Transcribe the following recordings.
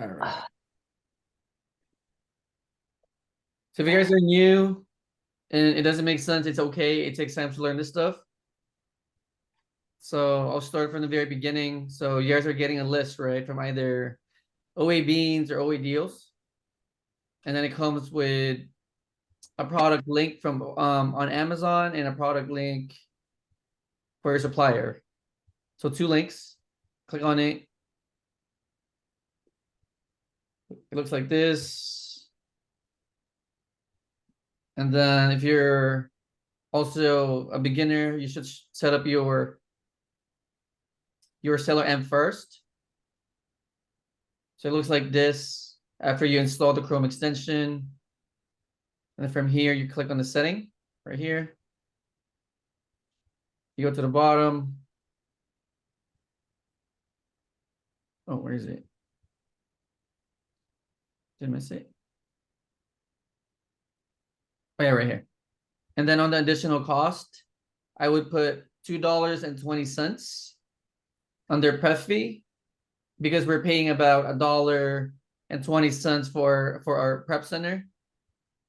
All right. So if you guys are new and it doesn't make sense, it's okay. It takes time to learn this stuff. So I'll start from the very beginning. So you guys are getting a list, right, from either OA beans or OA deals. And then it comes with a product link from on Amazon and a product link for your supplier. So two links. Click on it. It looks like this. And then if you're also a beginner, you should set up your seller M first. So it looks like this after you install the Chrome extension. And then from here, you click on the setting right here. You go to the bottom. Oh, where is it? Did I miss it? Oh, yeah, right here. And then on the additional cost, I would put $2.20 under prep fee because we're paying about $1.20 for our prep center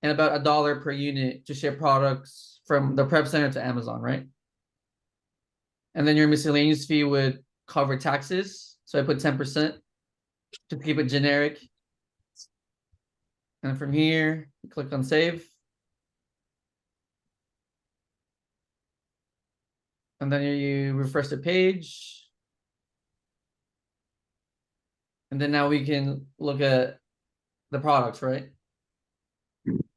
and about $1 per unit to ship products from the prep center to Amazon, right? And then your miscellaneous fee would cover taxes. So I put 10% to keep it generic. And from here, click on save. And then you refresh the page. And then now we can look at the products, right?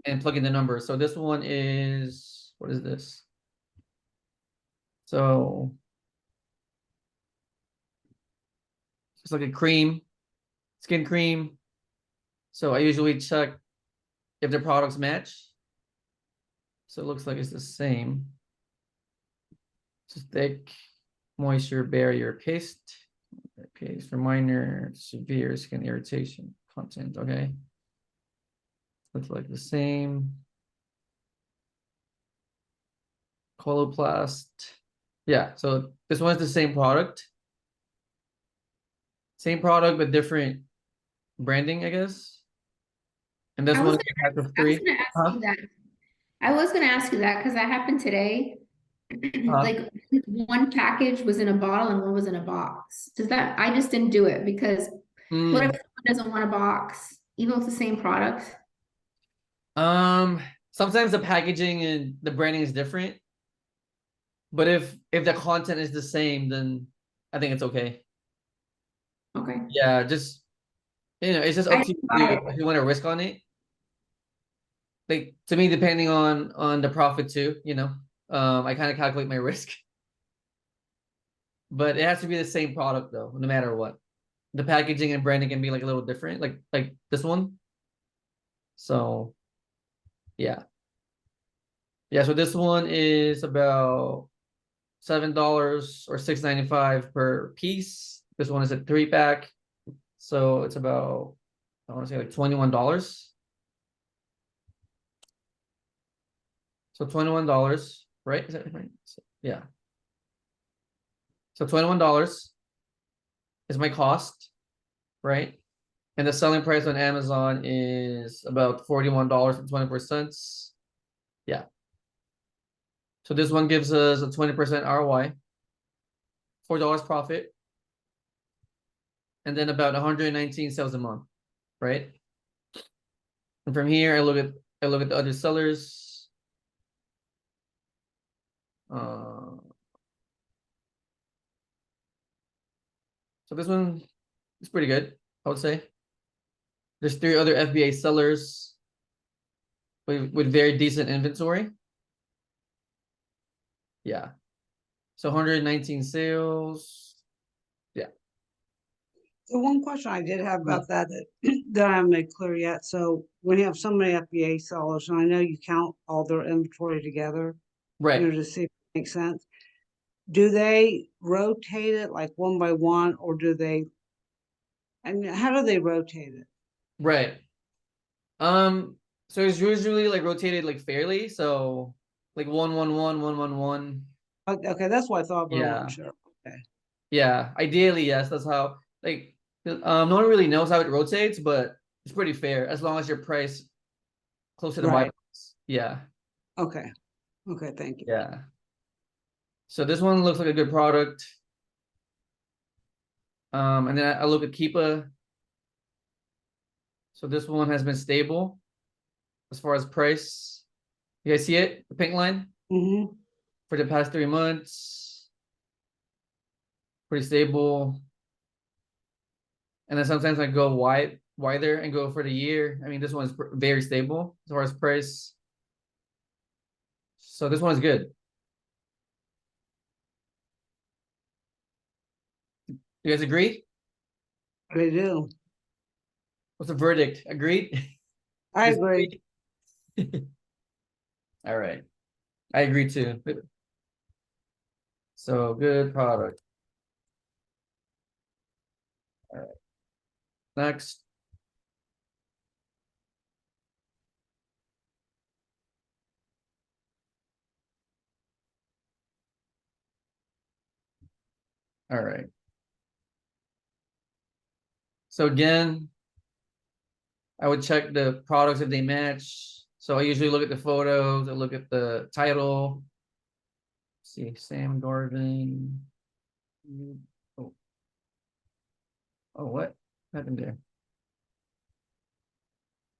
And plug in the numbers. So this one is, what is this? So it's like a cream, skin cream. So I usually check if the products match. So it looks like it's the same. It's thick, moisture barrier paste. Paste for minor, severe skin irritation content. Okay. Looks like the same. Coloplast. Yeah, so this one's the same product. Same product, but different branding, I guess. And this one has the three. I was gonna ask you that because that happened today. Like one package was in a bottle and one was in a box. Does that, I just didn't do it because what if someone doesn't want a box, even with the same product? Sometimes the packaging and the branding is different. But if the content is the same, then I think it's okay. Okay. Yeah, just it's just up to you if you want to risk on it. Like to me, depending on the profit too, I kind of calculate my risk. But it has to be the same product though, no matter what. The packaging and branding can be like a little different, like this one. So yeah. Yeah, so this one is about $7 or $6.95 per piece. This one is a 3-pack. So it's about, I want to say like $21. So $21, right? Is that right? Yeah. So $21 is my cost, right? And the selling price on Amazon is about $41.24. Yeah. So this one gives us a 20% ROI, $4 profit, and then about 119 sales a month, right? And from here, I look at the other sellers. So this one is pretty good, I would say. There's 3 other FBA sellers with very decent inventory. Yeah. So 119 sales. Yeah. So one question I did have about that that I haven't made clear yet. So when you have so many FBA sellers, and I know you count all their inventory together, right, to see if it makes sense. Do they rotate it like one by one, or do they? And how do they rotate it? right. So it's usually like rotated like fairly. So like 111, 111. Okay, that's what I thought, but I Yeah. wasn't sure. Okay. Yeah. Ideally, yes. That's how like No one really knows how it rotates, but it's pretty fair as long as your price close to the buy Right. price. Yeah, Okay. Okay, thank you. yeah. So this one looks like a good product. And then I look at Keepa. So this one has been stable as far as price. You guys see it? The pink line Mm-hmm. for the past 3 months. Pretty stable. And then sometimes I go wider and go for the year. I mean, this one is very stable as far as price. So this one is good. You guys agree? I do. What's the verdict? Agreed? I agree. All right. I agree too. So good product. All right. Next. All right. So again, I would check the products if they match. So I usually look at the photos, I look at the title. Let's see, Sam Garvin. Oh, oh, what happened there?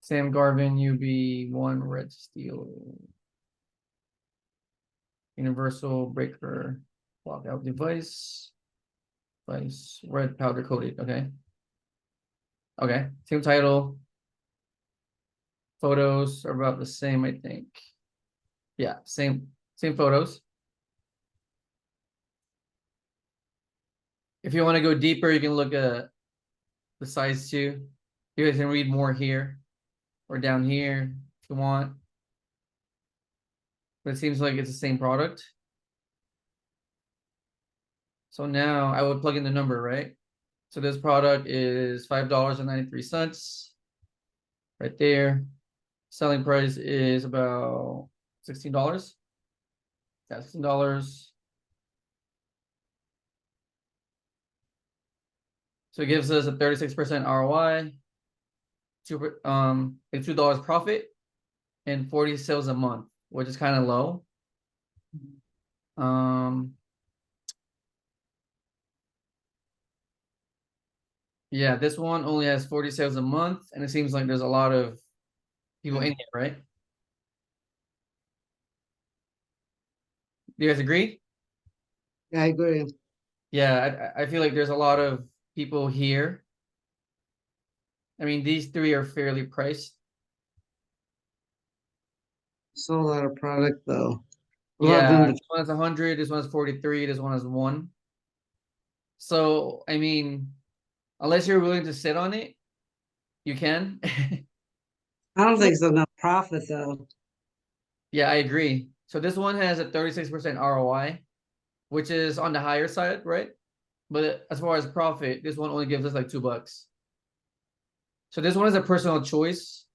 Sam Garvin, UB1 red steel. Universal breaker lockout device. Device red powder coated. Okay. Okay. Same title. Photos are about the same, I think. Yeah, same photos. If you want to go deeper, you can look at the size too. You guys can read more here or down here if you want. But it seems like it's the same product. So now I would plug in the number, right? So this product is $5.93 right there. Selling price is about $16. Yeah, $16. So it gives us a 36% ROI, $2 profit, and 40 sales a month, which is kind of low. Yeah, this one only has 40 sales a month, and it seems like there's a lot of people in it, right? Do you guys agree? Yeah, I agree. Yeah, I feel like there's a lot of people here. I mean, these three are fairly priced. Sold out of product though. Yeah, this one has 100, this one has 43, this one has 1. So, I mean, unless you're willing to sit on it, you can. I don't think it's enough profit though. Yeah, I agree. So this one has a 36% ROI, which is on the higher side, right? But as far as profit, this one only gives us like $2. So this one is a personal choice.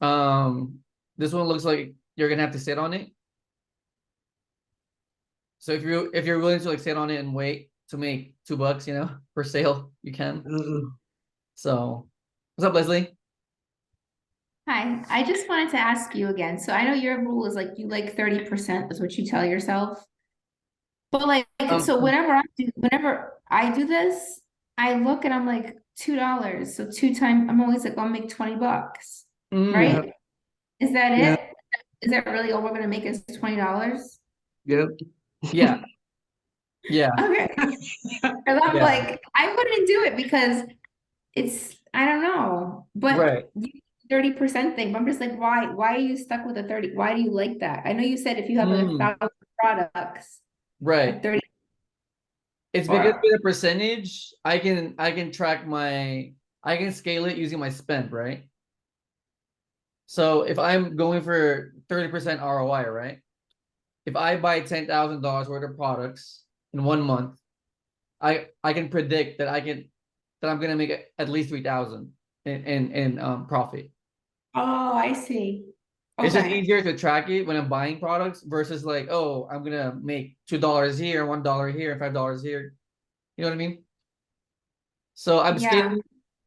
This one looks like you're gonna have to sit on it. So if you're willing to like sit on it and wait to make $2, per sale, you can. So what's up, Leslie? Hi, I just wanted to ask you again. So I know your rule is like you like 30% is what you tell yourself. But like so whenever I do this, I look and I'm like $2. So two times I'm always like, I'll make $20, Yeah. right? Is that Yeah. it? Is that really all we're gonna make is $20? Yep. Yeah. Yeah. Okay. Because I'm Yeah. like, I wouldn't do it because I don't know, but Right. 30% thing, but I'm just like, why are you stuck with a 30? Why do you like that? I know you said if you have like 1,000 products, a Right. 30 It's because or with a percentage, I can track I can scale it using my spend, right? So if I'm going for 30% ROI, right? If I buy $10,000 worth of products in 1 month, I can predict that I'm gonna make at least 3,000 in profit. oh, I see. It's just Okay. easier to track it when I'm buying products versus like, oh, I'm gonna make $2 here, $1 here, $5 here. You know what I mean? So I'm Yeah. scaling